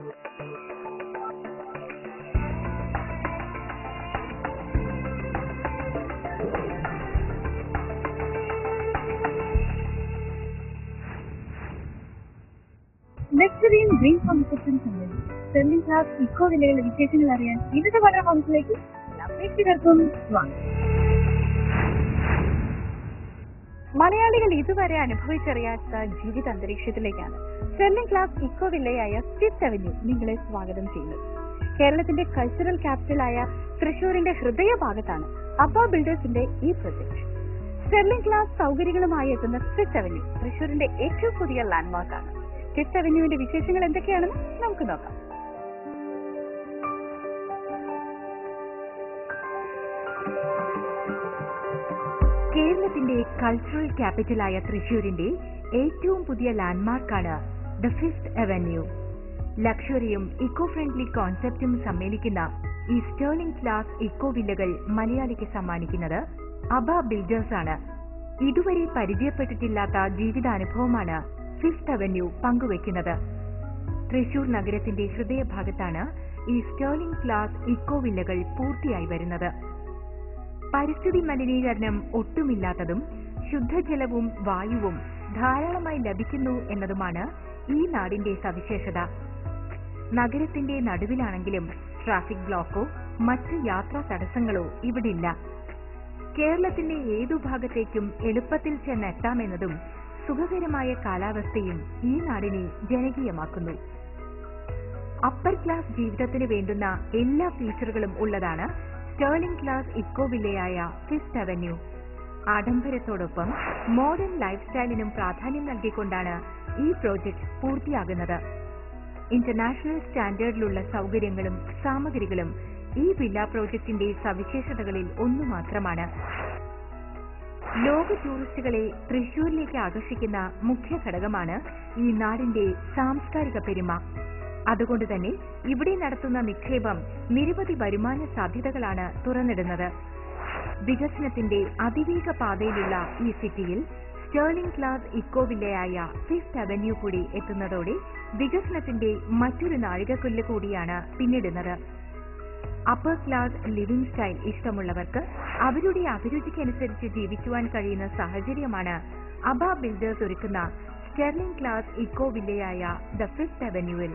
നെക്സ്റ്ററിയും green കോൺസെപ്റ്റും സംബന്ധിച്ച് sterling class eco വില്ലകളുടെ വിശേഷങ്ങൾ അറിയാൻ ഇന്നത്തെ പഠന ഹൗസിലേക്ക് എല്ലാ പ്രേക്ഷകർക്കും സ്വാഗതം. മലയാളികൾ ഇതുവരെ അനുഭവിച്ചറിയാത്ത ജീവിത അന്തരീക്ഷത്തിലേക്കാണ് സ്റ്റെർലിംഗ് ക്ലാസ് ഇക്കോ വില്ലയായ ഫിഫ്ത്ത് അവന്യൂ നിങ്ങളെ സ്വാഗതം ചെയ്യുന്നത്. കേരളത്തിന്റെ കൾച്ചറൽ ക്യാപിറ്റലായ തൃശൂരിന്റെ ഹൃദയഭാഗത്താണ് അബ ബിൽഡേഴ്സിന്റെ ഈ പ്രൊജക്ട്. സ്റ്റെർലിംഗ് ക്ലാസ് സൗകര്യങ്ങളുമായി എത്തുന്ന ഫിഫ്ത്ത് അവന്യൂ തൃശൂരിന്റെ ഏറ്റവും പുതിയ ലാൻഡ്മാർക്കാണ്. ഫിഫ്ത്ത് അവന്യൂവിന്റെ വിശേഷങ്ങൾ എന്തൊക്കെയാണെന്ന് നമുക്ക് നോക്കാം. കേരളത്തിന്റെ കൾച്ചറൽ ക്യാപിറ്റലായ തൃശൂരിന്റെ ഏറ്റവും പുതിയ ലാൻഡ്മാർക്കാണ് ദ ഫിഫ്ത്ത് അവന്യൂ. ലക്ഷറിയും ഇക്കോ ഫ്രണ്ട്ലി കോൺസെപ്റ്റും സമ്മേളിക്കുന്ന ഈ സ്റ്റേർലിംഗ് ക്ലാസ് ഇക്കോ വില്ലകൾ മലയാളിക്ക് സമ്മാനിക്കുന്നത് അബ ബിൽഡേഴ്സ് ആണ്. ഇതുവരെ പരിചയപ്പെട്ടിട്ടില്ലാത്ത ജീവിതാനുഭവമാണ് ഫിഫ്ത്ത് അവന്യൂ പങ്കുവയ്ക്കുന്നത്. തൃശൂർ നഗരത്തിന്റെ ഹൃദയഭാഗത്താണ് ഈ സ്റ്റേർലിംഗ് ക്ലാസ് ഇക്കോ വില്ലകൾ പൂർത്തിയായി വരുന്നത്. പരിസ്ഥിതി മലിനീകരണം ഒട്ടുമില്ലാത്തതും ശുദ്ധജലവും വായുവും ധാരാളമായി ലഭിക്കുന്നു എന്നതുമാണ് ഈ നാടിന്റെ സവിശേഷത. നഗരത്തിന്റെ നടുവിലാണെങ്കിലും ട്രാഫിക് ബ്ലോക്കോ മറ്റ് യാത്രാ തടസ്സങ്ങളോ ഇവിടില്ല. കേരളത്തിന്റെ ഏതു ഭാഗത്തേക്കും എളുപ്പത്തിൽ ചെന്നെത്താമെന്നതും സുഖകരമായ കാലാവസ്ഥയും ഈ നാടിനെ ജനകീയമാക്കുന്നു. അപ്പർ ക്ലാസ് ജീവിതത്തിന് വേണ്ടുന്ന എല്ലാ ഫീച്ചറുകളും ഉള്ളതാണ് സ്റ്റേർലിംഗ് ക്ലാസ് ഇക്കോ വില്ലയായ ഫിഫ്ത്ത് അവന്യൂ. ആഡംബരത്തോടൊപ്പം മോഡേൺ ലൈഫ് സ്റ്റൈലിനും പ്രാധാന്യം നൽകിക്കൊണ്ടാണ് ഈ പ്രോജക്ട് പൂർത്തിയാകുന്നത്. ഇന്റർനാഷണൽ സ്റ്റാൻഡേർഡിലുള്ള സൗകര്യങ്ങളും സാമഗ്രികളും ഈ വില്ല പ്രോജക്ടിന്റെ സവിശേഷതകളിൽ ഒന്നു മാത്രമാണ്. ലോക ടൂറിസ്റ്റുകളെ തൃശൂരിലേക്ക് ആകർഷിക്കുന്ന മുഖ്യ ഘടകമാണ് ഈ നാടിന്റെ സാംസ്കാരിക പെരുമ. അതുകൊണ്ട് തന്നെ ഇവിടെ നടത്തുന്ന നിക്ഷേപം നിരവധി വരുമാന സാധ്യതകളാണ് തുറന്നിടുന്നത്. വികസനത്തിന്റെ അതിവേഗ പാതയിലുള്ള ഈ സിറ്റിയിൽ സ്റ്റേർലിംഗ് ക്ലാസ് ഇക്കോ വില്ലയായ ഫിഫ്ത്ത് അവന്യൂ കൂടി എത്തുന്നതോടെ വികസനത്തിന്റെ മറ്റൊരു നാഴികക്കല്ല് കൂടിയാണ് പിന്നിടുന്നത്. അപ്പർ ക്ലാസ് ലിവിംഗ് സ്റ്റൈൽ ഇഷ്ടമുള്ളവർക്ക് അവരുടെ അഭിരുചിക്കനുസരിച്ച് ജീവിക്കുവാൻ കഴിയുന്ന സാഹചര്യമാണ് അബ ബിൽഡേഴ്സ് ഒരുക്കുന്ന സ്റ്റെർലിംഗ് ക്ലാസ് ഇക്കോ വില്ലയായ ദ ഫിഫ്ത്ത് അവന്യൂവിൽ.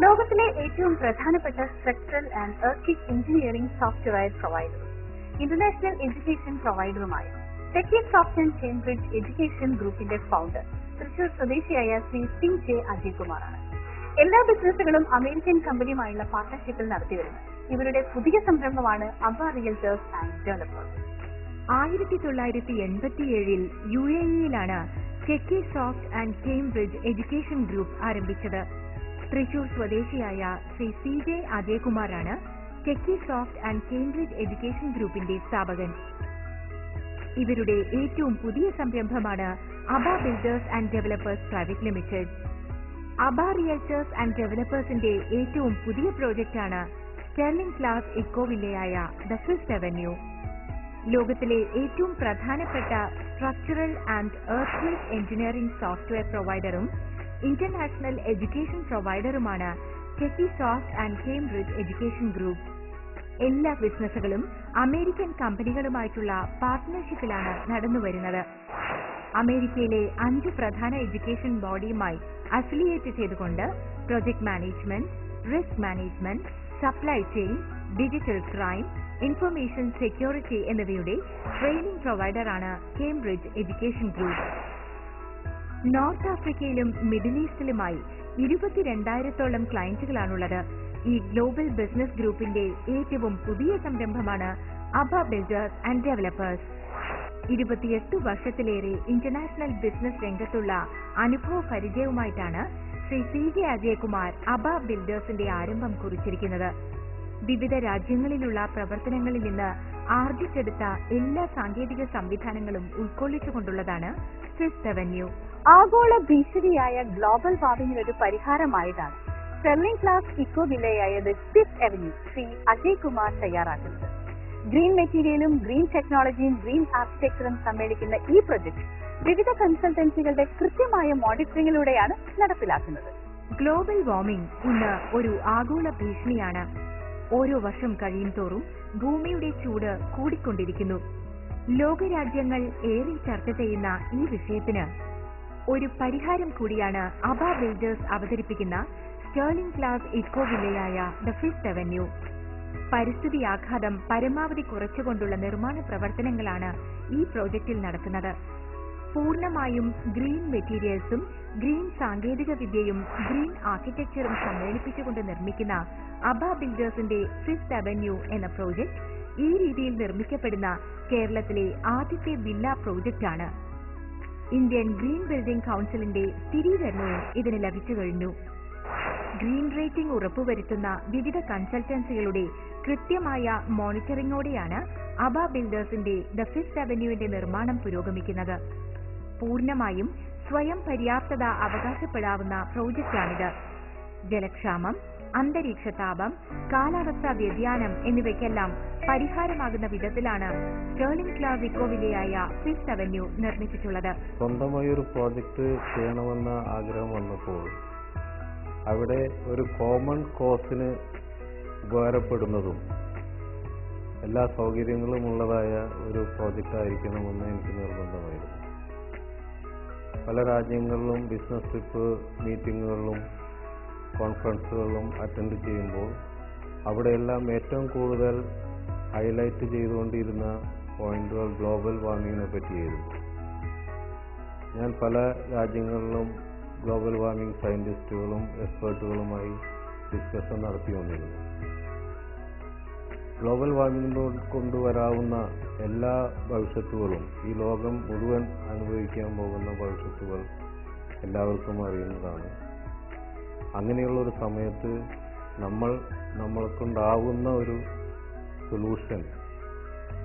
ലോകത്തിലെ ഏറ്റവും പ്രധാനപ്പെട്ട structural and earthquake engineering software പ്രൊവൈഡറും ഇന്റർനാഷണൽ എഡ്യൂക്കേഷൻ പ്രൊവൈഡറുമായ Techie Soft and Cambridge education ഗ്രൂപ്പിന്റെ ഫൗണ്ടർ തൃശൂർ സ്വദേശിയായ ശ്രീ CJ അജയ്കുമാറാണ്. എല്ലാ ബിസിനസ്സുകളും അമേരിക്കൻ കമ്പനിയുമായുള്ള പാർട്ണർഷിപ്പിൽ നടത്തിവരുന്നു. ഇവരുടെ പുതിയ സംരംഭമാണ് അബ റിയൽറ്റേഴ്സ് ആൻഡ് ഡെവലപ്പേഴ്സ്. 1987 UAE-യിലാണ് Techie Soft and Cambridge education group ആരംഭിച്ചത്. തൃശൂർ സ്വദേശിയായ ശ്രീ CJ അജയ്കുമാറാണ് Techie Soft and Cambridge education ഗ്രൂപ്പിന്റെ സ്ഥാപകൻ. ഇവരുടെ ഏറ്റവും പുതിയ സംരംഭമാണ് Aba builders and developers private limited. Aba realtors and ഡെവലപ്പേഴ്സിന്റെ ഏറ്റവും പുതിയ പ്രോജക്റ്റാണ് സ്റ്റെർലിംഗ് ക്ലാസ് ഇക്കോ വില്ലയായ ദ ഫിഫ്ത്ത് അവന്യൂ. ലോകത്തിലെ ഏറ്റവും പ്രധാനപ്പെട്ട structural and earthquake engineering software പ്രൊവൈഡറും ഇന്റർനാഷണൽ എഡ്യൂക്കേഷൻ പ്രൊവൈഡറുമാണ് Techie Soft and Cambridge education group. എല്ലാ ബിസിനസ്സുകളും അമേരിക്കൻ കമ്പനികളുമായിട്ടുള്ള പാർട്ട്ണർഷിപ്പിലാണ് നടന്നുവരുന്നത്. അമേരിക്കയിലെ 5 പ്രധാന എഡ്യൂക്കേഷൻ ബോഡിയുമായി അഫിലിയേറ്റ് ചെയ്തുകൊണ്ട് project management, risk management, supply chain, digital crime, information security എന്നിവയുടെ ട്രെയിനിംഗ് പ്രൊവൈഡറാണ് കേംബ്രിഡ്ജ് എഡ്യൂക്കേഷൻ ഗ്രൂപ്പ്. നോർത്ത് ആഫ്രിക്കയിലും മിഡിൽ ഈസ്റ്റിലുമായി 22,000-ഓളം ക്ലയന്റുകളാണുള്ളത്. ഈ ഗ്ലോബൽ ബിസിനസ് ഗ്രൂപ്പിന്റെ ഏറ്റവും പുതിയ സംരംഭമാണ് അബ ബിൽഡേഴ്സ് ആൻഡ് ഡെവലപ്പേഴ്സ്. 28 വർഷത്തിലേറെ ഇന്റർനാഷണൽ ബിസിനസ് രംഗത്തുള്ള അനുഭവ പരിചയവുമായിട്ടാണ് ശ്രീ CJ അജയ്കുമാർ അബ ബിൽഡേഴ്സിന്റെ ആരംഭം കുറിച്ചിരിക്കുന്നത്. വിവിധ രാജ്യങ്ങളിലുള്ള പ്രവർത്തനങ്ങളിൽ നിന്ന് ആർജിച്ചെടുത്ത എല്ലാ സാങ്കേതിക സംവിധാനങ്ങളും ഉൾക്കൊള്ളിച്ചുകൊണ്ടുള്ളതാണ് ഫിഫ്ത്ത് അവന്യൂ. ആഗോള ഭീഷണിയായ ഗ്ലോബൽ വാർമിംഗിനൊരു പരിഹാരമായിട്ടാണ് സ്റ്റെർലിംഗ് ക്ലാസ് ഇക്കോ വില്ലയായ the fifth avenue Shri Ajaykumar തയ്യാറാക്കുന്നത്. ഗ്രീൻ മെറ്റീരിയലും ഗ്രീൻ ടെക്നോളജിയും ഗ്രീൻ ആർക്കിടെക്ചറും സമ്മേളിക്കുന്ന ഈ പ്രൊജക്ട് വിവിധ കൺസൾട്ടൻസികളുടെ കൃത്യമായ മോണിറ്ററിംഗിലൂടെയാണ് നടപ്പിലാക്കുന്നത്. ഗ്ലോബൽ വാർമിംഗ് ഇന്ന് ഒരു ആഗോള ഭീഷണിയാണ്. ഓരോ വർഷം കഴിയും തോറും ഭൂമിയുടെ ചൂട് കൂടിക്കൊണ്ടിരിക്കുന്നു. ലോകരാജ്യങ്ങൾ ഏറെ ചർച്ച ചെയ്യുന്ന ഈ വിഷയത്തിന് ഒരു പരിഹാരം കൂടിയാണ് അബ ബിൽഡേഴ്സ് അവതരിപ്പിക്കുന്ന സ്റ്റേർലിംഗ് ക്ലാസ് ഇക്കോ വില്ലയായ ദ ഫിഫ്ത് അവന്യൂ. പരിസ്ഥിതി ആഘാതം പരമാവധി കുറച്ചുകൊണ്ടുള്ള നിർമ്മാണ പ്രവർത്തനങ്ങളാണ് ഈ പ്രോജക്റ്റിൽ നടക്കുന്നത്. പൂർണ്ണമായും ഗ്രീൻ മെറ്റീരിയൽസും ഗ്രീൻ സാങ്കേതിക വിദ്യയും ഗ്രീൻ ആർക്കിടെക്ചറും സമ്മേളിപ്പിച്ചുകൊണ്ട് നിർമ്മിക്കുന്ന അബ ബിൽഡേഴ്സിന്റെ ഫിഫ്ത് അവന്യൂ എന്ന പ്രോജക്ട് ഈ രീതിയിൽ നിർമ്മിക്കപ്പെടുന്ന കേരളത്തിലെ ആദ്യത്തെ വില്ല പ്രോജക്റ്റാണ്. ഇന്ത്യൻ ഗ്രീൻ ബിൽഡിംഗ് കൗൺസിലിന്റെ സ്ഥിരീകരണവും ഇതിന് ലഭിച്ചു കഴിഞ്ഞു. ഗ്രീൻ റേറ്റിംഗ് ഉറപ്പുവരുത്തുന്ന വിവിധ കൺസൾട്ടൻസികളുടെ കൃത്യമായ മോണിറ്ററിംഗോടെയാണ് അബ ബിൽഡേഴ്സിന്റെ ദ ഫിഫ്ത് അവന്യൂവിന്റെ നിർമ്മാണം പുരോഗമിക്കുന്നത്. പൂർണ്ണമായും സ്വയം പര്യാപ്തത അവകാശപ്പെടാവുന്ന പ്രോജക്റ്റാണിത്. ജലക്ഷാമം, അന്തരീക്ഷ താപം, കാലാവസ്ഥാ വ്യതിയാനം എന്നിവയ്ക്കെല്ലാം പരിഹാരമാകുന്ന വിധത്തിലാണ് സ്റ്റേർലിംഗ് ക്ലാസ് ഇക്കോ വില്ലയായ ഫിഫ്ത് അവന്യൂ നിർമ്മിച്ചിട്ടുള്ളത്. സ്വന്തമായി ഒരു പ്രോജക്റ്റ് ചെയ്യണമെന്ന ആഗ്രഹം വന്നപ്പോൾ അവിടെ ഒരു കോമൺ കോസിന് ഉപകാരപ്പെടുന്നതും എല്ലാ സൗകര്യങ്ങളും ഉള്ളതായ ഒരു പ്രോജക്റ്റ് ആയിരിക്കണമെന്ന് എനിക്ക് നിർബന്ധമായിരുന്നു. പല രാജ്യങ്ങളിലും ബിസിനസ് ട്രിപ്പ് മീറ്റിങ്ങുകളിലും കോൺഫറൻസുകളിലും അറ്റൻഡ് ചെയ്യുമ്പോൾ അവിടെയെല്ലാം ഏറ്റവും കൂടുതൽ ഹൈലൈറ്റ് ചെയ്തുകൊണ്ടിരുന്ന പോയിന്റുകൾ ഗ്ലോബൽ വാർമിങ്ങിനെ പറ്റിയായിരുന്നു. ഞാൻ പല രാജ്യങ്ങളിലും ഗ്ലോബൽ വാർമിംഗ് സയന്റിസ്റ്റുകളും എക്സ്പേർട്ടുകളുമായി ഡിസ്കഷൻ നടത്തിക്കൊണ്ടിരുന്നു. ഗ്ലോബൽ വാർമിംഗ് കൊണ്ടുവരാവുന്ന എല്ലാ ഭവിഷ്യത്തുകളും, ഈ ലോകം മുഴുവൻ അനുഭവിക്കാൻ പോകുന്ന ഭവിഷ്യത്തുകൾ എല്ലാവർക്കും അറിയുന്നതാണ്. അങ്ങനെയുള്ളൊരു സമയത്ത് നമ്മൾക്കുണ്ടാവുന്ന ഒരു സൊല്യൂഷൻ,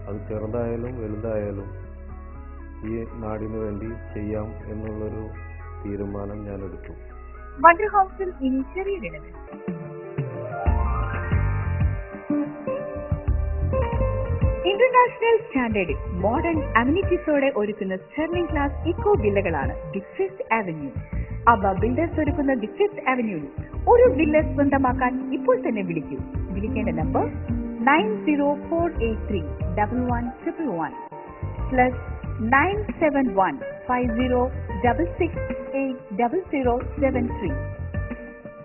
അത് ചെറുതായാലും വലുതായാലും ഈ നാടിനു വേണ്ടി ചെയ്യാം എന്നുള്ളൊരു തീരുമാനം ഞാൻ എടുത്തു. വണ്ടർ ഹൗസിൽ ഇനി ചെറിയൊരിടവേള. ഇന്റർനാഷണൽ സ്റ്റാൻഡേർഡിൽ മോഡേൺ അമ്യൂണിറ്റീസോടെ ഒരുക്കുന്ന സ്റ്റേർലിംഗ് ക്ലാസ് ഇക്കോ വില്ലകളാണ് the fifth avenue. Aba builders ഒരുക്കുന്ന ദി ഫിഫ്ത് അവന്യൂവിൽ ഒരു വില്ല സ്വന്തമാക്കാൻ ഇപ്പോൾ തന്നെ വിളിക്കൂ. വിളിക്കേണ്ട നമ്പർ 9048311111 +97150668073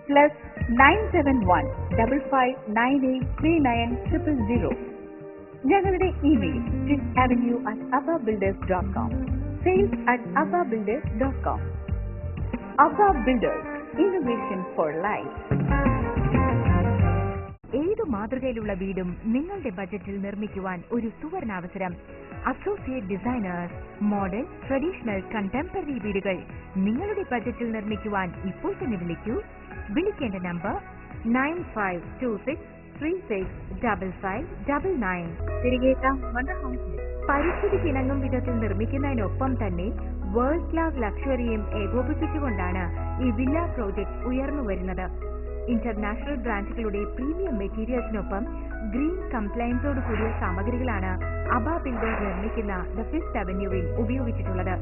+97155983900. ഞങ്ങളുടെ email fifthavenue@ababuilders.com, sales@ababuilders.com. Aba Builders, innovation for life. ഏതു മാതൃകയിലുള്ള വീടും നിങ്ങളുടെ ബജറ്റിൽ നിർമ്മിക്കുവാൻ ഒരു സുവർണാവസരം. Associate designers model, traditional, contemporary വീടുകൾ നിങ്ങളുടെ ബജറ്റിൽ നിർമ്മിക്കുവാൻ ഇപ്പോൾ തന്നെ വിളിക്കൂ. വിളിക്കേണ്ട നമ്പർ 9526365599. തിരികെത്താം വണ്ടർ ഹൗസിൽ. പരിസ്ഥിതിക്ക് ഇണങ്ങും വിധത്തിൽ നിർമ്മിക്കുന്നതിനൊപ്പം തന്നെ വേൾഡ് ക്ലാസ് ലക്ഷറിയും ഏകോപിപ്പിച്ചുകൊണ്ടാണ് ഈ വില്ല പ്രോജക്ട് ഉയർന്നു വരുന്നത്. ഇന്റർനാഷണൽ ബ്രാൻഡുകളുടെ പ്രീമിയം മെറ്റീരിയൽസിനൊപ്പം ഗ്രീൻ കംപ്ലയൻസോട് കൂടിയ സാമഗ്രികളാണ് അബ ബിൽഡേഴ്സ് നിർമ്മിക്കുന്ന ദ ഫിഫ്ത് അവന്യൂവിൽ ഉപയോഗിച്ചിട്ടുള്ളത്.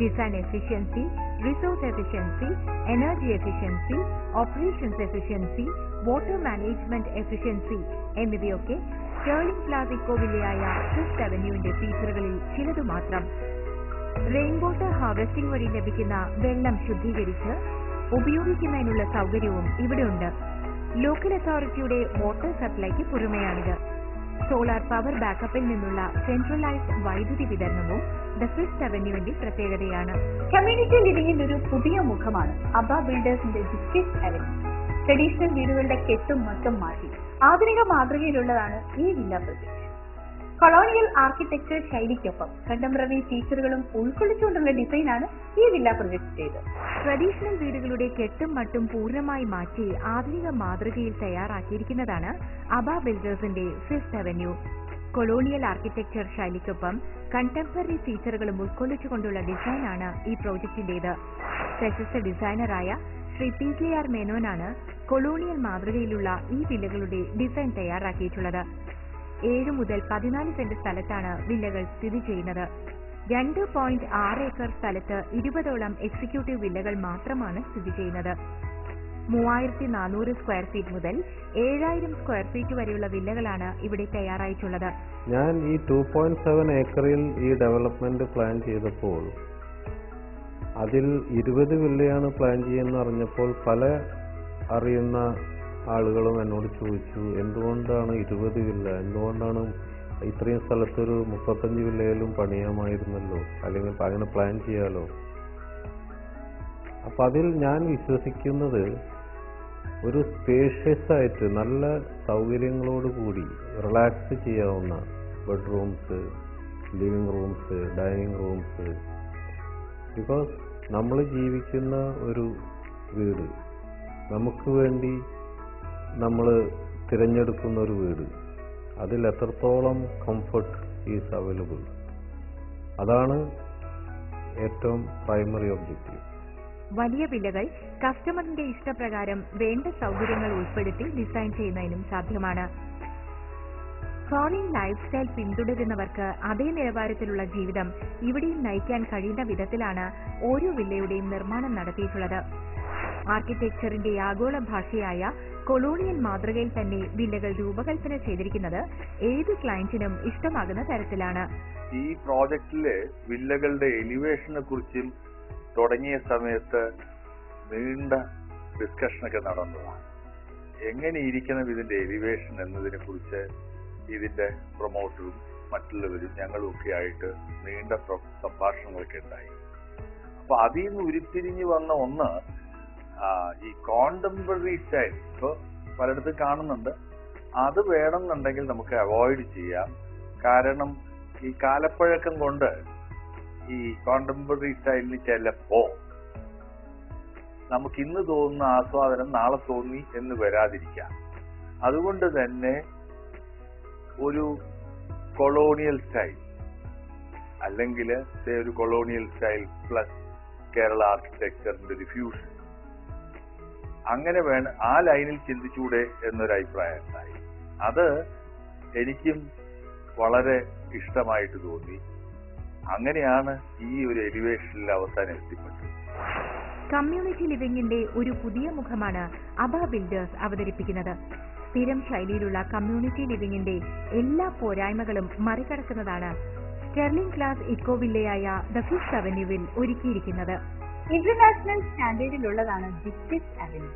Design efficiency, resource efficiency, energy efficiency, operations efficiency, water management efficiency എന്നിവയൊക്കെ സ്റ്റേർലിംഗ് ക്ലാസ് ഇക്കോ വില്ലയായ ഫിഫ്ത് അവന്യൂവിന്റെ ഫീച്ചറുകളിൽ ചിലതു മാത്രം. റെയിൻ വാട്ടർ ഹാർവെസ്റ്റിംഗ് വഴി ലഭിക്കുന്ന വെള്ളം ശുദ്ധീകരിച്ച് ഉപയോഗിക്കുന്നതിനുള്ള സൗകര്യവും ഇവിടെയുണ്ട്. ലോക്കൽ അതോറിറ്റിയുടെ വാട്ടർ സപ്ലൈക്ക് പുറമെയാണിത്. സോളാർ പവർ ബാക്കപ്പിൽ നിന്നുള്ള സെൻട്രലൈസ്ഡ് വൈദ്യുതി വിതരണവും ദ ഫിഫ്ത് അവന്യൂവിന്റെ പ്രത്യേകതയാണ്. കമ്മ്യൂണിറ്റി ലിവിംഗിന്റെ ഒരു പുതിയ മുഖമാണ് അബ ബിൽഡേഴ്സിന്റെ ദി ഫിഫ്ത് അവന്യൂ. ട്രഡീഷണൽ വീടുകളുടെ കെട്ടും മറ്റും മാറ്റി ആധുനിക മാതൃകയിലുള്ളതാണ് ഈ വില്ല പ്രൊജക്ട്. കൊളോണിയൽ ആർക്കിടെക്ചർ ശൈലിക്കൊപ്പം കണ്ടംപററി ഫീച്ചറുകളും ഉൾക്കൊള്ളിച്ചുകൊണ്ടുള്ള ഡിസൈനാണ് ഈ വില്ല പ്രൊജക്ട് ചെയ്തത്. ട്രഡീഷണൽ വീടുകളുടെ കെട്ടും മട്ടും പൂർണ്ണമായി മാറ്റി ആധുനിക മാതൃകയിൽ തയ്യാറാക്കിയിരിക്കുന്നതാണ് അബ ബിൽഡേഴ്സിന്റെ ഫിഫ്ത് അവന്യൂ. കൊളോണിയൽ ആർക്കിടെക്ചർ ശൈലിക്കൊപ്പം കണ്ടംപററി ഫീച്ചറുകളും ഉൾക്കൊള്ളിച്ചുകൊണ്ടുള്ള ഡിസൈനാണ് ഈ പ്രോജക്ടിന്റേത്. പ്രശസ്ത ഡിസൈനറായ ശ്രീ PKR മേനോനാണ് കൊളോണിയൽ മാതൃകയിലുള്ള ഈ വില്ലകളുടെ ഡിസൈൻ തയ്യാറാക്കിയിട്ടുള്ളത്. 7 മുതൽ 14 സെന്റ് സ്ഥലത്താണ് വില്ലകൾ സ്ഥിതി ചെയ്യുന്നത്. 2.6 ഏക്കർ സ്ഥലത്ത് 20ഓളം എക്സിക്യൂട്ടീവ് വില്ലകൾ മാത്രമാണ് സ്ഥിതി ചെയ്യുന്നത്. 3400 സ്ക്വയർ ഫീറ്റ് മുതൽ 7000 സ്ക്വയർ ഫീറ്റ് വരെയുള്ള വില്ലകളാണ് ഇവിടെ തയ്യാറായിട്ടുള്ളത്. ഞാൻ ഈ 2.7 ഏക്കറിൽ ഈ ഡെവലപ്മെന്റ് പ്ലാൻ ചെയ്തപ്പോൾ അതിൽ 20 വില്ലയാണ് പ്ലാൻ ചെയ്യുന്ന അറിഞ്ഞപ്പോൾ പല അറിയുന്ന ആളുകളും എന്നോട് ചോദിച്ചു, എന്തുകൊണ്ടാണ് 20 വില്ല, എന്തുകൊണ്ടാണ് ഇത്രയും സ്ഥലത്തൊരു 35 വില്ലയിലും പണിയാമായിരുന്നല്ലോ, അല്ലെങ്കിൽ അങ്ങനെ പ്ലാൻ ചെയ്യാലോ. അപ്പം അതിൽ ഞാൻ വിശ്വസിക്കുന്നത് ഒരു സ്പേഷ്യസ് ആയിട്ട് നല്ല സൗകര്യങ്ങളോട് കൂടി റിലാക്സ് ചെയ്യാവുന്ന bedrooms, living rooms, dining rooms. Because നമ്മൾ ജീവിക്കുന്ന ഒരു വീട്, നമുക്ക് വേണ്ടി നമ്മൾ തിരഞ്ഞെടുക്കുന്ന ഒരു വീട്, അതിൽ എത്രത്തോളം കംഫർട്ട് ഈസ് അവൈലബിൾ, അതാണ് ഏറ്റവും പ്രൈമറി ഒബ്ജക്റ്റീവ്. വലിയ വില്ലകൾ കസ്റ്റമറിന്റെ ഇഷ്ടപ്രകാരം വേണ്ട സൗകര്യങ്ങൾ ഉൾപ്പെടുത്തി ഡിസൈൻ ചെയ്യുന്നതിനും സാധ്യമാണ്. ഫോറിൻ ലൈഫ് സ്റ്റൈൽ പിന്തുടരുന്നവർക്ക് അതേ നിലവാരത്തിലുള്ള ജീവിതം ഇവിടെയും നയിക്കാൻ കഴിയുന്ന വിധത്തിലാണ് ഓരോ വില്ലയുടെയും നിർമ്മാണം നടത്തിയിട്ടുള്ളത്. ആർക്കിടെക്ചറിന്റെ ആഗോള ഭാഷയായ കൊളോണിയൽ മാതൃകയിൽ തന്നെ വില്ലകൾ രൂപകൽപ്പന ചെയ്തിരിക്കുന്നത് ഏത് ക്ലയന്റിനും ഇഷ്ടമാകുന്ന തരത്തിലാണ്. ഈ പ്രോജക്റ്റില് വില്ലകളുടെ എലിവേഷനെ കുറിച്ചും തുടങ്ങിയ സമയത്ത് നീണ്ട ഡിസ്കഷനൊക്കെ നടന്നതാണ്. എങ്ങനെ ഇരിക്കണം ഇതിന്റെ എലിവേഷൻ എന്നതിനെ കുറിച്ച് ഇതിന്റെ പ്രൊമോട്ടറും മറ്റുള്ളവരും ഞങ്ങളും ഒക്കെ ആയിട്ട് നീണ്ട സംഭാഷണങ്ങളൊക്കെ ഉണ്ടായി. അപ്പൊ അതിൽ നിന്ന് ഉരുത്തിരിഞ്ഞു വന്ന ഒന്ന് ഈ കോണ്ടംപററി സ്റ്റൈൽ ഇപ്പൊ പലയിടത്തും കാണുന്നുണ്ട്. അത് വേണമെന്നുണ്ടെങ്കിൽ നമുക്ക് അവോയ്ഡ് ചെയ്യാം. കാരണം ഈ കാലപ്പഴക്കം കൊണ്ട് ഈ കോണ്ടംപററി സ്റ്റൈലിന് ചിലപ്പോ നമുക്ക് ഇന്ന് തോന്നുന്ന ആസ്വാദനം നാളെ തോന്നി എന്ന് വരാതിരിക്കാം. അതുകൊണ്ട് തന്നെ ഒരു കൊളോണിയൽ സ്റ്റൈൽ അല്ലെങ്കിൽ ഒരു കൊളോണിയൽ സ്റ്റൈൽ പ്ലസ് കേരള ആർക്കിടെക്ചറിന്റെ ഒരു ഫ്യൂഷൻ, അങ്ങനെ വേണം ആ ലൈനിൽ ചിന്തിച്ചൂടെ എന്നൊരു അഭിപ്രായം ഉണ്ടായി. അത് എനിക്കും വളരെ ഇഷ്ടമായിട്ട് തോന്നി. അങ്ങനെയാണ് ഈ ഒരു എലിവേഷനിൽ അവസാനം എത്തിപ്പെട്ടത്. കമ്മ്യൂണിറ്റി ലിവിംഗിന്റെ ഒരു പുതിയ മുഖമാണ് അബ ബിൽഡേഴ്സ് അവതരിപ്പിക്കുന്നത്. സ്ഥിരം ശൈലിയിലുള്ള കമ്മ്യൂണിറ്റി ലിവിംഗിന്റെ എല്ലാ പോരായ്മകളും മറികടക്കുന്നതാണ് സ്റ്റെർലിംഗ് ക്ലാസ് ഇക്കോ വില്ലയായ ദ ഫിഫ്ത് അവന്യൂവിൽ ഒരുക്കിയിരിക്കുന്നത്. ഇന്റർനാഷണൽ സ്റ്റാൻഡേർഡിലുള്ളതാണ് ദി ഫിഫ്ത് അവന്യൂ.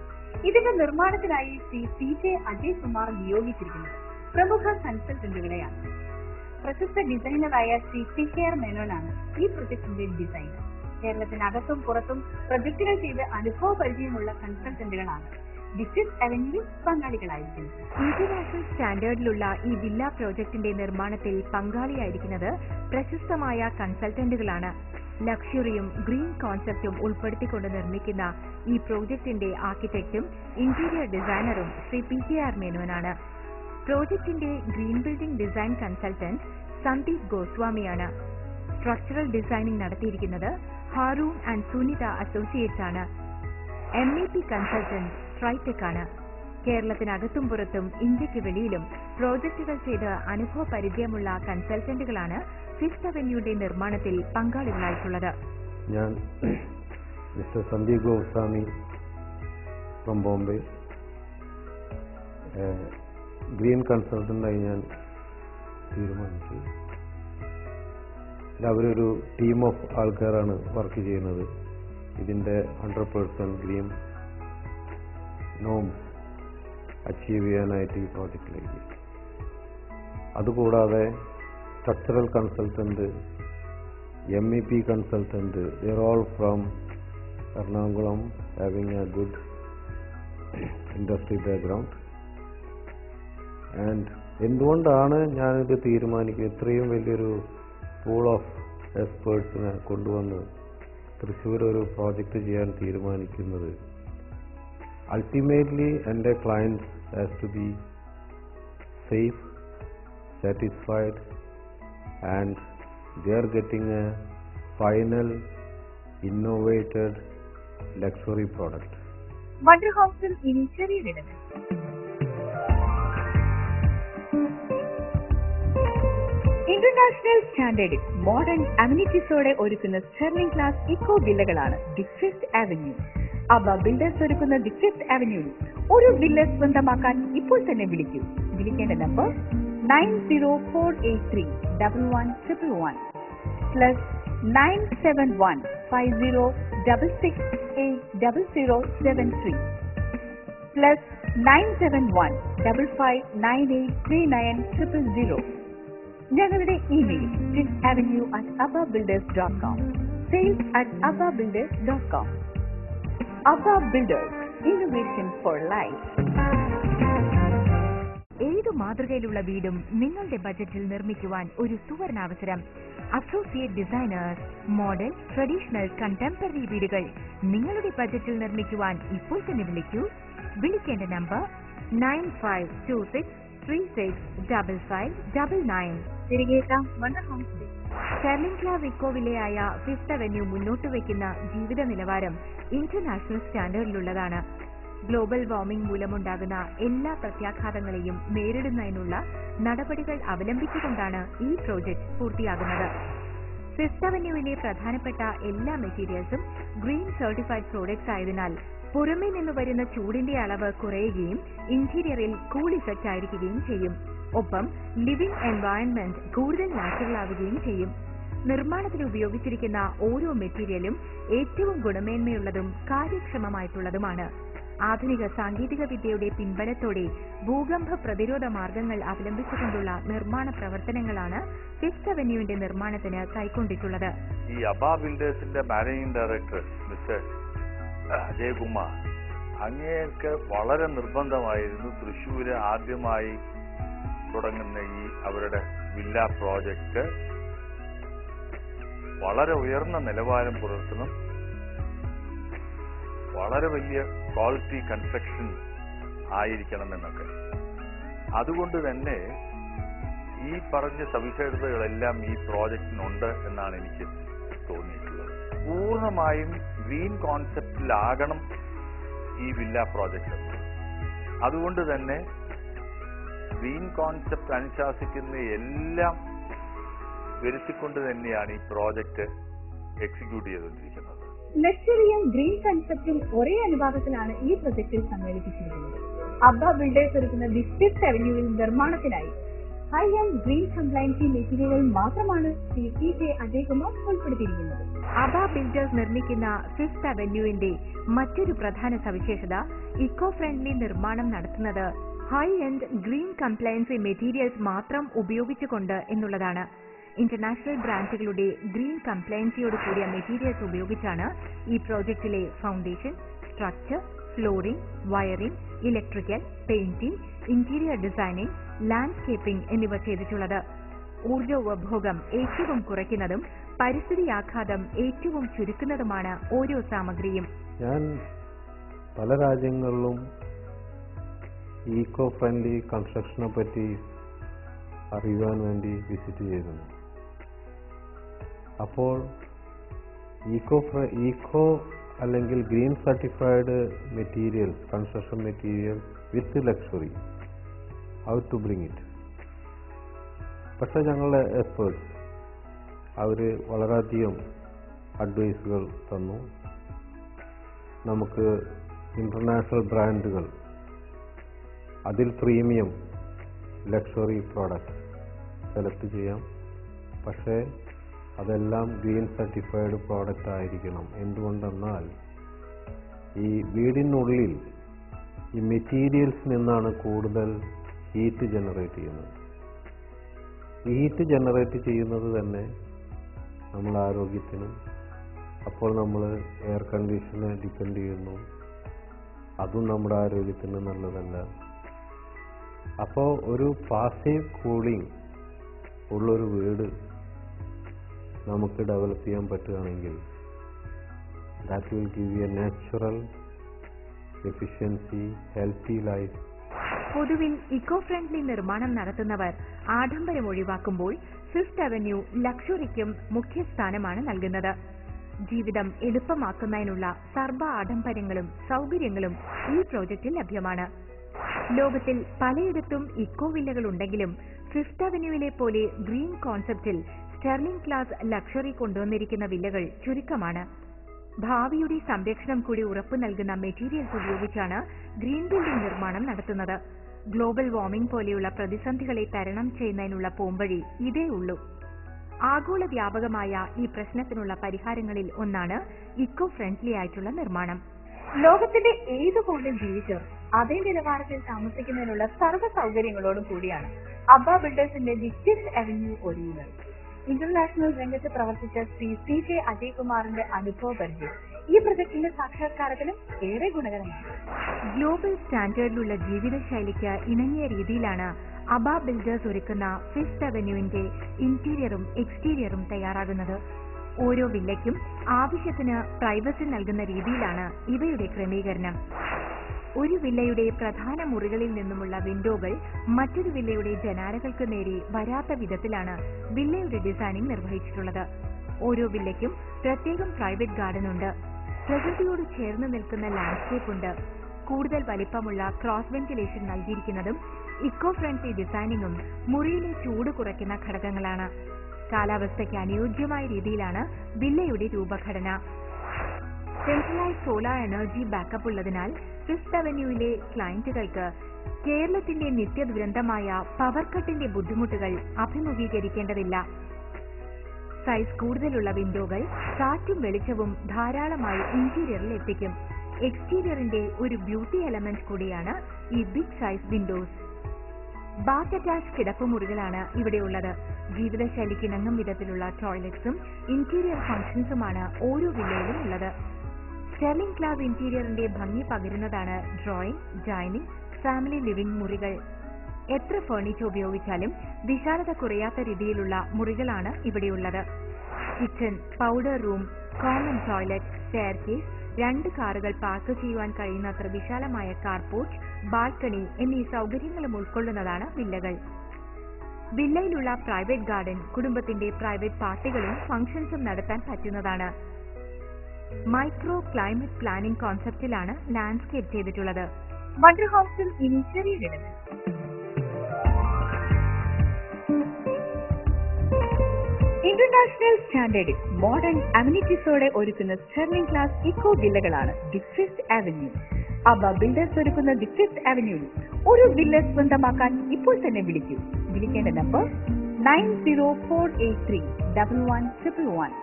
ഇതിന്റെ നിർമ്മാണത്തിനായി ശ്രീ CJ അജയ് കുമാർ നിയോഗിച്ചിരിക്കുന്നത് പ്രമുഖ കൺസൾട്ടന്റുകളെയാണ്. പ്രശസ്ത ഡിസൈനറായ ശ്രീ PKR മേനോനാണ് ഈ പ്രൊജക്ടിന്റെ ഡിസൈനർ. കേരളത്തിനകത്തും പുറത്തും പ്രൊജക്ടുകൾ ചെയ്ത് അനുഭവ പരിചയമുള്ള കൺസൾട്ടന്റുകളാണ് ദി ഫിഫ്ത് അവന്യൂ പങ്കാളികളായിരിക്കുന്നത്. ഇന്റർനാഷണൽ സ്റ്റാൻഡേർഡിലുള്ള ഈ വില്ല പ്രോജക്ടിന്റെ നിർമ്മാണത്തിൽ പങ്കാളിയായിരിക്കുന്നത് പ്രശസ്തമായ കൺസൾട്ടന്റുകളാണ്. ലക്ഷറിയും ഗ്രീൻ കോൺസെപ്റ്റും ഉൾപ്പെടുത്തിക്കൊണ്ട് നിർമ്മിക്കുന്ന ഈ പ്രോജക്ടിന്റെ ആർക്കിടെക്റ്റും ഇന്റീരിയർ ഡിസൈനറും ശ്രീ PKR മേനോനാണ്. പ്രോജക്ടിന്റെ green building design consultant Sandeep ഗോസ്വാമിയാണ്. സ്ട്രക്ചറൽ ഡിസൈനിംഗ് നടത്തിയിരിക്കുന്നത് ഹാറൂൺ ആൻഡ് സുനിത അസോസിയേറ്റ്സ് ആണ്. MEP കൺസൾട്ടന്റ് ട്രൈടെക് ആണ്. കേരളത്തിനകത്തും പുറത്തും ഇന്ത്യക്ക് വെളിയിലും പ്രോജക്ടുകൾ ചെയ്ത് അനുഭവ പരിചയമുള്ള കൺസൾട്ടന്റുകളാണ് ഫിഫ്ത് അവന്യൂയുടെ നിർമ്മാണത്തിൽ പങ്കാളികളായിട്ടുള്ളത്. ഞാൻ mister Sandeep Goswami from Bombay, green കൺസൾട്ടൻ്റായി ഞാൻ തീരുമാനിച്ചു. അവരൊരു ടീം ഓഫ് ആൾക്കാരാണ് വർക്ക് ചെയ്യുന്നത്. ഇതിൻ്റെ 100% ഗ്രീൻ നോംസ് അച്ചീവ് ചെയ്യാനായിട്ട് ഈ പ്രോജക്റ്റിലേക്ക്. അതുകൂടാതെ structural consultant, MEP consultant, there all from Ernakulam, having A good industry background. And എന്തുകൊണ്ടാണ് ഞാനിത് തീരുമാനിക്കുക, ഇത്രയും വലിയൊരു പൂൾ ഓഫ് എക്സ്പേർട്സിനെ കൊണ്ടുവന്ന് തൃശ്ശൂർ ഒരു പ്രോജക്റ്റ് ചെയ്യാൻ തീരുമാനിക്കുന്നത്? അൾട്ടിമേറ്റ്ലി എൻ്റെ clients has to be safe, satisfied, and they are getting a final innovated luxury product. Wonder ഹൗസിൽ ഇനി ചെറിയൊരിടത്. ഇന്റർനാഷണൽ സ്റ്റാൻഡേർഡിൽ മോഡേൺ അമ്യൂണിറ്റീസോടെ ഒരുക്കുന്ന സ്റ്റെർലിംഗ് ക്ലാസ് ഇക്കോ വില്ലകളാണ് the fifth avenue. Aba builders ഒരുക്കുന്ന ദി ഫിഫ്ത്ത് അവന്യൂവിൽ ഒരു വില്ല സ്വന്തമാക്കാൻ ഇപ്പോൾ തന്നെ വിളിക്കൂ. വിളിക്കേണ്ട നമ്പർ 9048311111 +97150668073 +97155983900. ഞങ്ങളുടെ email fifthavenue@ababuilders.com, sales@ababuilders.com. Abba Builders, innovation for life. ഏതു മാതൃകയിലുള്ള വീടും നിങ്ങളുടെ ബജറ്റിൽ നിർമ്മിക്കുവാൻ ഒരു സുവർണാവസരം. Associate designers model, traditional, contemporary വീടുകൾ നിങ്ങളുടെ ബജറ്റിൽ നിർമ്മിക്കുവാൻ ഇപ്പോൾ തന്നെ വിളിക്കൂ. വിളിക്കേണ്ട നമ്പർ 9526365599. തിരികെ ഹോംസ്റ്റേ. സ്റ്റെർലിംഗ് ക്ലാസ് ഇക്കോവില്ലയായ ഫിഫ്ത്ത് അവന്യൂ മുന്നോട്ട് വയ്ക്കുന്ന ജീവിത നിലവാരം ഇന്റർനാഷണൽ സ്റ്റാൻഡേർഡിലുള്ളതാണ്. ഗ്ലോബൽ വാർമിംഗ് മൂലമുണ്ടാകുന്ന എല്ലാ പ്രത്യാഘാതങ്ങളെയും നേരിടുന്നതിനുള്ള നടപടികൾ അവലംബിച്ചുകൊണ്ടാണ് ഈ പ്രോജക്ട് പൂർത്തിയാകുന്നത്. ഫിഫ്ത്ത് അവന്യൂവിലെ പ്രധാനപ്പെട്ട എല്ലാ മെറ്റീരിയൽസും ഗ്രീൻ സർട്ടിഫൈഡ് പ്രോഡക്ട്സ് ആയതിനാൽ പുറമേ നിന്ന് വരുന്ന ചൂടിന്റെ അളവ് കുറയുകയും ഇന്റീരിയറിൽ കൂൾ ഇഫക്റ്റ് ആയിരിക്കുകയും ചെയ്യും. ഒപ്പം ലിവിംഗ് എൻവയൺമെന്റ് കൂടുതൽ നാച്ചുറൽ ആവുകയും ചെയ്യും. നിർമ്മാണത്തിൽ ഉപയോഗിച്ചിരിക്കുന്ന ഓരോ മെറ്റീരിയലും ഏറ്റവും ഗുണമേന്മയുള്ളതും കാര്യക്ഷമമായിട്ടുള്ളതുമാണ്. ആധുനിക സാങ്കേതിക വിദ്യയുടെ പിൻബലത്തോടെ ഭൂകമ്പ പ്രതിരോധ മാർഗങ്ങൾ അവലംബിച്ചുകൊണ്ടുള്ള നിർമ്മാണ പ്രവർത്തനങ്ങളാണ് ഫിഫ്ത്ത് അവന്യൂവിന്റെ നിർമ്മാണത്തിന് കൈക്കൊണ്ടിട്ടുള്ളത്. ഈ അബാ ബിൽഡേഴ്സിന്റെ മാനേജിംഗ് ഡയറക്ടർ മിസ്റ്റർ അജയ്കുമാർ, അങ്ങേക്ക് വളരെ നിർബന്ധമായിരുന്നു തൃശ്ശൂര് ആദ്യമായി തുടങ്ങുന്ന ഈ അവരുടെ വില്ല പ്രോജക്റ്റ് വളരെ ഉയർന്ന നിലവാരം പുലർത്തണം, വളരെ വലിയ ക്വാളിറ്റി കൺസ്ട്രക്ഷൻ ആയിരിക്കണം എന്നൊക്കെ. അതുകൊണ്ട് തന്നെ ഈ പറഞ്ഞ സവിശേഷതകളെല്ലാം ഈ പ്രോജക്റ്റിനുണ്ട് എന്നാണ് എനിക്ക് തോന്നിയിട്ടുള്ളത്. പൂർണ്ണമായും ഗ്രീൻ കോൺസെപ്റ്റിലാകണം ഈ വില്ല പ്രോജക്റ്റ്. അതുകൊണ്ട് തന്നെ ഗ്രീൻ കോൺസെപ്റ്റ് അനുശാസിക്കുന്ന എല്ലാം വരുത്തിക്കൊണ്ട് തന്നെയാണ് ഈ പ്രോജക്റ്റ് എക്സിക്യൂട്ട് ചെയ്തുകൊണ്ടിരിക്കുന്നത്. ലക്ഷറിയും ഗ്രീൻ കൺസെപ്റ്റും ഒരേ അനുപാതത്തിലാണ് ഈ പ്രൊജക്റ്റിൽ സമ്മേളിപ്പിച്ചിരിക്കുന്നത്. അബ്ബ ബിൽഡേഴ്സ് ഒരുക്കുന്ന ദി ഫിഫ്ത്ത് അവന്യൂവിൽ നിർമ്മാണത്തിനായി ഹൈ ആൻഡ് ഗ്രീൻ കംപ്ലയൻസി മെറ്റീരിയലുകൾ മാത്രമാണ് TJ അജയ്കുമാർ ഉൾപ്പെടുത്തിയിരിക്കുന്നത്. അബ ബിൽഡേഴ്സ് നിർമ്മിക്കുന്ന ഫിഫ്ത്ത് അവന്യൂവിന്റെ മറ്റൊരു പ്രധാന സവിശേഷത ഇക്കോ ഫ്രണ്ട്ലി നിർമ്മാണം നടത്തുന്നത് ഹൈ ആൻഡ് ഗ്രീൻ കംപ്ലയൻസി മെറ്റീരിയൽസ് മാത്രം ഉപയോഗിച്ചുകൊണ്ട് എന്നുള്ളതാണ്. ഇന്റർനാഷണൽ ബ്രാൻഡുകളുടെ ഗ്രീൻ കംപ്ലയൻസിയോട് കൂടിയ മെറ്റീരിയൽസ് ഉപയോഗിച്ചാണ് ഈ പ്രോജക്റ്റിലെ foundation, structure, flooring, wiring, electrical, painting, interior designing, landscaping എന്നിവ ചെയ്തിട്ടുള്ളത്. ഊർജ്ജ ഉപഭോഗം ഏറ്റവും കുറയ്ക്കുന്നതും പരിസ്ഥിതി ആഘാതം ഏറ്റവും ചുരുക്കുന്നതുമാണ് ഓരോ സാമഗ്രിയും. ഞാൻ പല രാജ്യങ്ങളിലും ഈക്കോ ഫ്രണ്ട്ലി കൺസ്ട്രക്ഷനെ പറ്റി അറിയുവാൻ വേണ്ടി വിസിറ്റ് ചെയ്തിരുന്നു. അപ്പോൾ ഈക്കോ അല്ലെങ്കിൽ green certified materials, construction material with luxury, how to bring it. പക്ഷെ ഞങ്ങളുടെ എക്സ്പേർട്സ് അവർ വളരെയധികം അഡ്വൈസുകൾ തന്നു. നമുക്ക് ഇന്റർനാഷണൽ ബ്രാൻഡുകൾ, അതിൽ പ്രീമിയം ലക്ഷറി പ്രോഡക്റ്റ് സെലക്ട് ചെയ്യാം. പക്ഷേ അതെല്ലാം ഗ്രീൻ സർട്ടിഫൈഡ് പ്രോഡക്റ്റ് ആയിരിക്കണം. എന്തുകൊണ്ടെന്നാൽ ഈ വീടിനുള്ളിൽ ഈ മെറ്റീരിയൽസിൽ നിന്നാണ് കൂടുതൽ ഹീറ്റ് ജനറേറ്റ് ചെയ്യുന്നത്. ഈ ഹീറ്റ് ജനറേറ്റ് ചെയ്യുന്നത് തന്നെ നമ്മുടെ ആരോഗ്യത്തിനും, അപ്പോൾ നമ്മൾ എയർ കണ്ടീഷനെ ഡിപ്പെൻഡ് ചെയ്യുന്നു, അതും നമ്മുടെ ആരോഗ്യത്തിന് നല്ലതല്ല. അപ്പോൾ ഒരു പാസീവ് കൂളിംഗ് ഉള്ളൊരു വീട് നമുക്ക് ഡെവലപ്പ് ചെയ്യാൻ പറ്റുകയാണെങ്കിൽ that will give A natural efficiency, healthy life. പൊതുവിൽ ഇക്കോ ഫ്രണ്ട്ലി നിർമ്മാണം നടത്തുന്നവർ ആഡംബരം ഒഴിവാക്കുമ്പോൾ ഫിഫ്ത്ത് അവന്യൂ ലക്ഷറിക്കും മുഖ്യസ്ഥാനമാണ് നൽകുന്നത്. ജീവിതം എളുപ്പമാക്കുന്നതിനുള്ള സർവ്വ ആഡംബരങ്ങളും സൗകര്യങ്ങളും ഈ പ്രോജക്റ്റിൽ ലഭ്യമാണ്. ലോകത്തിൽ പലയിടത്തും ഇക്കോ വില്ലകൾ ഉണ്ടെങ്കിലും ഫിഫ്ത്ത് അവന്യൂവിലെ പോലെ ഗ്രീൻ കോൺസെപ്റ്റിൽ സ്റ്റെർലിംഗ് ക്ലാസ് ലക്ഷറി കൊണ്ടുവന്നിരിക്കുന്ന വില്ലകൾ ചുരുക്കമാണ്. ഭാവിയുടെ സംരക്ഷണം കൂടി ഉറപ്പു നൽകുന്ന മെറ്റീരിയൽസ് ഉപയോഗിച്ചാണ് ഗ്രീൻ ബിൽഡിംഗ് നിർമ്മാണം നടത്തുന്നത്. ഗ്ലോബൽ വാർമിംഗ് പോലെയുള്ള പ്രതിസന്ധികളെ തരണം ചെയ്യുന്നതിനുള്ള പോംവഴി ഇതേ ഉള്ളൂ. ആഗോള വ്യാപകമായ ഈ പ്രശ്നത്തിനുള്ള പരിഹാരങ്ങളിൽ ഒന്നാണ് ഇക്കോ ഫ്രണ്ട്ലി ആയിട്ടുള്ള നിർമ്മാണം. ലോകത്തിന്റെ ഏതു കോണിൽ ജീവിച്ചവർ അതേ നിലവാരത്തിൽ താമസിക്കുന്നതിനുള്ള സർവ്വ സൗകര്യങ്ങളോടും കൂടിയാണ് അബ്ബ ബിൽഡേഴ്സിന്റെ ദി ഫിഫ്ത് അവന്യൂ ഒരുങ്ങുന്നത്. ഇന്റർനാഷണൽ രംഗത്ത് പ്രവർത്തിച്ച ശ്രീ CJ അജയ്കുമാറിന്റെ അനുഭവ പരിചയം ഈ പ്രൊജക്ടിന്റെ സാക്ഷാത്കാരത്തിനും ഏറെ ഗുണകരമാണ്. ഗ്ലോബൽ സ്റ്റാൻഡേർഡിലുള്ള ജീവിതശൈലിക്ക് ഇണങ്ങിയ രീതിയിലാണ് അബ ബിൽഡേഴ്സ് ഒരുക്കുന്ന ഫിഫ്ത് അവന്യൂവിന്റെ ഇന്റീരിയറും എക്സ്റ്റീരിയറും തയ്യാറാകുന്നത്. ഓരോ വില്ലയ്ക്കും ആവശ്യത്തിന് പ്രൈവസി നൽകുന്ന രീതിയിലാണ് ഇവയുടെ ക്രമീകരണം. ഒരു വില്ലയുടെ പ്രധാന മുറികളിൽ നിന്നുമുള്ള വിൻഡോകൾ മറ്റൊരു വില്ലയുടെ ജനാലകൾക്ക് നേരെ വരാത്ത വിധത്തിലാണ് വില്ലയുടെ ഡിസൈനിങ് നിർവഹിച്ചിട്ടുള്ളത്. ഓരോ വില്ലയ്ക്കും പ്രത്യേകം പ്രൈവറ്റ് ഗാർഡൻ ഉണ്ട്. പ്രകൃതിയോട് ചേർന്ന് നിൽക്കുന്ന ലാൻഡ്സ്കേപ്പ് ഉണ്ട്. കൂടുതൽ വലിപ്പമുള്ള ക്രോസ് വെന്റിലേഷൻ നൽകിയിരിക്കുന്നതും ഇക്കോ ഫ്രണ്ട്ലി ഡിസൈനിങ്ങും മുറിയിലെ ചൂട് കുറയ്ക്കുന്ന ഘടകങ്ങളാണ്. കാലാവസ്ഥയ്ക്ക് അനുയോജ്യമായ രീതിയിലാണ് വില്ലയുടെ രൂപഘടന. സെൻട്രലൈസ് സോളാർ എനർജി ബാക്കപ്പ് ഉള്ളതിനാൽ ഫിഫ്ത് അവന്യൂവിലെ ക്ലയന്റുകൾക്ക് കേരളത്തിന്റെ നിത്യദുരന്തമായ പവർ കട്ടിന്റെ ബുദ്ധിമുട്ടുകൾ അഭിമുഖീകരിക്കേണ്ടതില്ല. സൈസ് കൂടുതലുള്ള വിൻഡോകൾ കാറ്റും വെളിച്ചവും ധാരാളമായി ഇന്റീരിയറിൽ എത്തിക്കും. എക്സ്റ്റീരിയറിന്റെ ഒരു ബ്യൂട്ടി എലമെന്റ് കൂടിയാണ് ഈ big size windows. Bath attach കിടപ്പുമുറികളാണ് ഇവിടെയുള്ളത്. ജീവിതശൈലിക്ക് ഇണങ്ങും വിധത്തിലുള്ള ടോയ്ലറ്റ്സും ഇന്റീരിയർ ഫംഗ്ഷൻസുമാണ് ഓരോ വില്ലയിലും ഉള്ളത്. സ്റ്റെർലിംഗ് ക്ലാസ് ഇന്റീരിയറിന്റെ ഭംഗി പകരുന്നതാണ് ഡ്രോയിങ്, ഡൈനിങ്, ഫാമിലി ലിവിംഗ് മുറികൾ. എത്ര ഫർണിച്ചർ ഉപയോഗിച്ചാലും വിശാലത കുറയാത്ത രീതിയിലുള്ള മുറികളാണ് ഇവിടെയുള്ളത്. Kitchen, powder room, common toilet, staircase, 2 കാറുകൾ പാർക്ക് ചെയ്യുവാൻ കഴിയുന്നത്ര വിശാലമായ കാർപോർച്ച്, ബാൽക്കണി എന്നീ സൗകര്യങ്ങളും ഉൾക്കൊള്ളുന്നതാണ് വില്ലകൾ. വില്ലയിലുള്ള പ്രൈവറ്റ് ഗാർഡൻ കുടുംബത്തിന്റെ പ്രൈവറ്റ് പാർട്ടികളും ഫംഗ്ഷൻസും നടത്താൻ പറ്റുന്നതാണ്. മൈക്രോ ക്ലൈമറ്റ് പ്ലാനിംഗ് കോൺസെപ്റ്റിലാണ് ലാൻഡ്സ്കേപ്പ് ചെയ്തിട്ടുള്ളത്. വണ്ടർ ഹൗസിൽ ഇനി ചെറിയൊരിടം. ഇന്റർനാഷണൽ സ്റ്റാൻഡേർഡിൽ മോഡേൺ അമ്യൂണിറ്റീസോടെ ഒരുക്കുന്ന സ്റ്റെർലിംഗ് ക്ലാസ് ഇക്കോ വില്ലകളാണ് the fifth avenue. Aba builders ഒരുക്കുന്ന ദി ഫിഫ്ത് അവന്യൂവിൽ ഒരു വില്ല സ്വന്തമാക്കാൻ ഇപ്പോൾ തന്നെ വിളിക്കൂ. വിളിക്കേണ്ട നമ്പർ 9048311111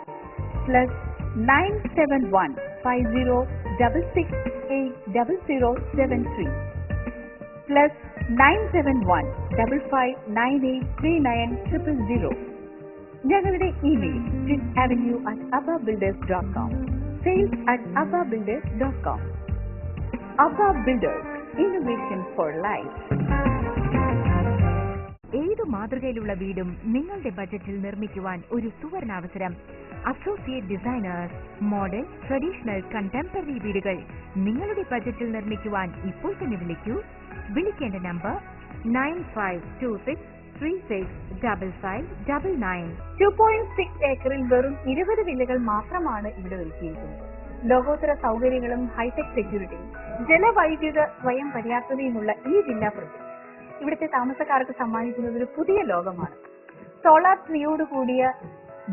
+97150668073 +97155983900. ഞങ്ങളുടെ email fiftavenue@abbabuilders.com, sales@abbabuilders.com. Abba Builders, innovation for life. ഏതു മാതൃകയിലുള്ള വീടും നിങ്ങളുടെ ബജറ്റിൽ നിർമ്മിക്കുവാൻ ഒരു സുവർണാവസരം. Associate designers, modern, traditional, contemporary വീടുകൾ നിങ്ങളുടെ ബജറ്റിൽ നിർമ്മിക്കുവാൻ ഇപ്പോൾ തന്നെ വിളിക്കൂ. വിളിക്കേണ്ട നമ്പർ 9526365599. 2.6 ഏക്കറിൽ വെറും 20 വില്ലകൾ മാത്രമാണ് ഇവിടെ ഒരുക്കിയിരിക്കുന്നത്. ലോകോത്തര സൗകര്യങ്ങളും ഹൈടെക് സെക്യൂരിറ്റിയും ജലവൈദ്യുത സ്വയം പര്യാപ്തതയുമുള്ള ഈ വില്ല പ്രൊജക്ട് ഇവിടുത്തെ താമസക്കാർക്ക് സമ്മാനിക്കുന്നത് ഒരു പുതിയ ലോകമാണ്. സോളാർ ട്രീയോട് കൂടിയ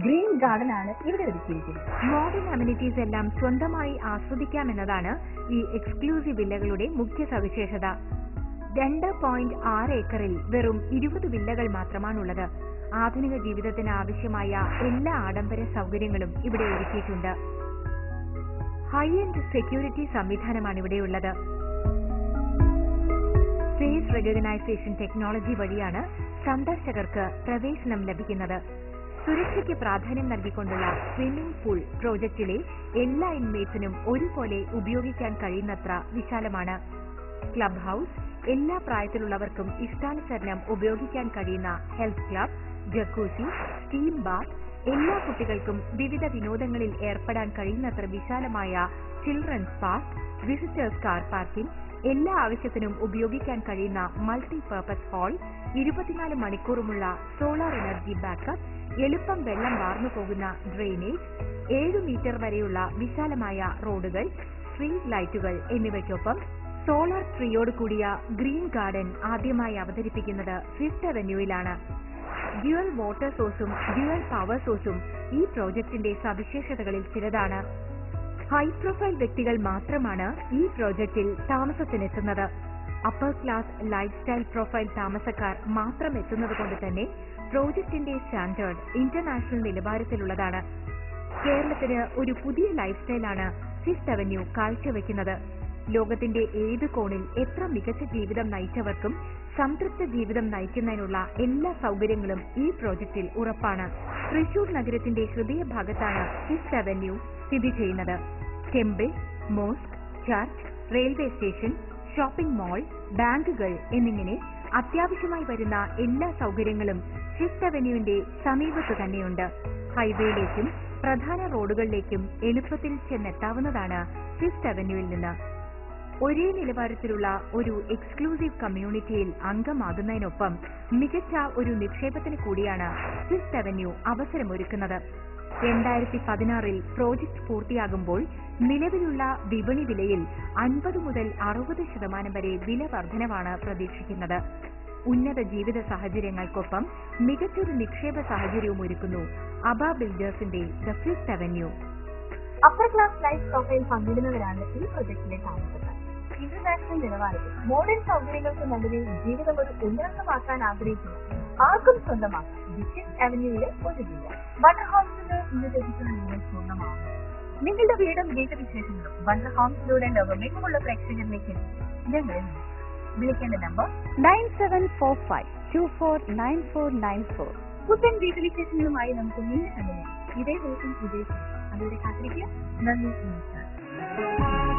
ഗ്രീൻ ഗാർഡൻ ആണ് ഇവിടെ ഒരുക്കിയിരിക്കുന്നത്. മോഡേൺ അമ്യൂണിറ്റീസ് എല്ലാം സ്വന്തമായി ആസ്വദിക്കാമെന്നതാണ് ഈ എക്സ്ക്ലൂസീവ് വില്ലകളുടെ മുഖ്യ സവിശേഷത. 2.6 ഏക്കറിൽ വെറും 20 വില്ലകൾ മാത്രമാണുള്ളത്. ആധുനിക ജീവിതത്തിന് ആവശ്യമായ എല്ലാ ആഡംബര സൗകര്യങ്ങളും ഇവിടെ ഒരുക്കിയിട്ടുണ്ട്. ഹൈ എൻഡ് സെക്യൂരിറ്റി സംവിധാനമാണ് ഇവിടെയുള്ളത്. ഫേസ് റെക്കഗ്നൈസേഷൻ ടെക്നോളജി വഴിയാണ് സന്ദർശകർക്ക് പ്രവേശനം ലഭിക്കുന്നത്. സുരക്ഷയ്ക്ക് പ്രാധാന്യം നൽകിക്കൊണ്ടുള്ള സ്വിമ്മിംഗ് പൂൾ പ്രോജക്റ്റിലെ എല്ലാ ഇൻമേറ്റ്സിനും ഒരുപോലെ ഉപയോഗിക്കാൻ കഴിയുന്നത്ര വിശാലമാണ്. ക്ലബ് ഹൗസ്, എല്ലാ പ്രായത്തിലുള്ളവർക്കും ഇഷ്ടാനുസരണം ഉപയോഗിക്കാൻ കഴിയുന്ന health club, jacuzzi, steam bath, എല്ലാ കുട്ടികൾക്കും വിവിധ വിനോദങ്ങളിൽ ഏർപ്പെടാൻ കഴിയുന്നത്ര വിശാലമായ children's park, visitors car parking, എല്ലാ ആവശ്യത്തിനും ഉപയോഗിക്കാൻ കഴിയുന്ന മൾട്ടി പർപ്പസ് ഹാൾ, 24 മണിക്കൂറുമുള്ള സോളാർ എനർജി ബാക്കപ്പ്, എളുപ്പം വെള്ളം വാർന്നു പോകുന്ന ഡ്രെയിനേജ്, 7 മീറ്റർ വരെയുള്ള വിശാലമായ റോഡുകൾ, സ്ട്രീറ്റ് ലൈറ്റുകൾ എന്നിവയ്ക്കൊപ്പം സോളാർ ട്രീയോട് കൂടിയ ഗ്രീൻ ഗാർഡൻ ആദ്യമായി അവതരിപ്പിക്കുന്നത് ഫിഫ്ത് അവന്യൂവിലാണ്. ഡ്യുവൽ വാട്ടർ സോഴ്സും ഡ്യുവൽ പവർ സോഴ്സും ഈ പ്രോജക്ടിന്റെ സവിശേഷതകളിൽ ചിലതാണ്. ഹൈ പ്രൊഫൈൽ വ്യക്തികൾ മാത്രമാണ് ഈ പ്രോജക്റ്റിൽ താമസത്തിനെത്തുന്നത്. Upper class life style profile താമസക്കാർ മാത്രം എത്തുന്നത് കൊണ്ട് തന്നെ പ്രോജക്റ്റിന്റെ സ്റ്റാൻഡേർഡ് ഇന്റർനാഷണൽ നിലവാരത്തിലുള്ളതാണ്. കേരളത്തിന് ഒരു പുതിയ ലൈഫ് സ്റ്റൈലാണ് ഫിഫ്ത് അവന്യൂ കാഴ്ചവെക്കുന്നത്. ലോകത്തിന്റെ ഏത് കോണിൽ എത്ര മികച്ച ജീവിതം നയിച്ചവർക്കും സംതൃപ്ത ജീവിതം നയിക്കുന്നതിനുള്ള എല്ലാ സൗകര്യങ്ങളും ഈ പ്രോജക്റ്റിൽ ഉറപ്പാണ്. തൃശൂർ നഗരത്തിന്റെ ഹൃദയഭാഗത്താണ് ഫിഫ്ത് അവന്യൂ സ്ഥിതി ചെയ്യുന്നത്. Temple, mosque, church, railway station, shopping mall, ബാങ്കുകൾ എന്നിങ്ങനെ അത്യാവശ്യമായി വരുന്ന എല്ലാ സൗകര്യങ്ങളും ഫിഫ്ത് അവന്യൂവിന്റെ സമീപത്ത് തന്നെയുണ്ട്. ഹൈവേയിലേക്കും പ്രധാന റോഡുകളിലേക്കും എളുപ്പത്തിൽ ചെന്നെത്താവുന്നതാണ് ഫിഫ്ത് അവന്യൂവിൽ നിന്ന്. ഒരേ നിലവാരത്തിലുള്ള ഒരു എക്സ്ക്ലൂസീവ് കമ്മ്യൂണിറ്റിയിൽ അംഗമാകുന്നതിനൊപ്പം മികച്ച ഒരു നിക്ഷേപത്തിന് കൂടിയാണ് ഫിഫ്ത് അവന്യൂ അവസരമൊരുക്കുന്നത്. 2016 പ്രോജക്ട് പൂർത്തിയാകുമ്പോൾ നിലവിലുള്ള വിപണി വിലയിൽ 50 മുതൽ 60% വരെ വില വർധനവാണ് പ്രതീക്ഷിക്കുന്നത്. ഉന്നത ജീവിത സാഹചര്യങ്ങൾക്കൊപ്പം മികച്ചൊരു നിക്ഷേപ സാഹചര്യവും ഒരുക്കുന്നു അബ ബിൽഡേഴ്സിന്റെ the fifth avenue. Upper class life profile പങ്കിടുന്നവരാണ് ഈ പ്രൊജക്ടിലെ താമസക്കാർ. ഇന്റർനാഷണൽ നിലവാരത്തിൽ മോഡേൺ സൗകര്യങ്ങൾക്ക് നടുവിൽ ജീവിതം ഒരു ഉന്നതമാക്കാൻ ആഗ്രഹിക്കുന്നു ആർക്കും സ്വന്തമാക്കാം ദി ഫിഫ്ത് അവന്യൂവിലെ ഒരു വീട്. വണ്ടർ ഹോംസിന് ഇന്ന് ലഭിക്കുന്ന നിങ്ങൾ പൂർണ്ണമാവും. നിങ്ങളുടെ വീടും വീട്ടുവിശേഷങ്ങളും വണ്ടർ ഹോംസിലൂടെ ലോകമെങ്ങുമുള്ള പ്രേക്ഷകരിലേക്ക് ഞങ്ങൾ വിളിക്കേണ്ട നമ്പർ 9745249494. പുത്തൻ വീട്ടുവിശേഷങ്ങളുമായി നമുക്ക് വീണ്ടും കണ്ടുപിടിക്കാം. ഇതേ ദിവസം ഇതേ അതുവരെ കാത്തിരിക്കുക. നന്ദി, നമസ്കാരം.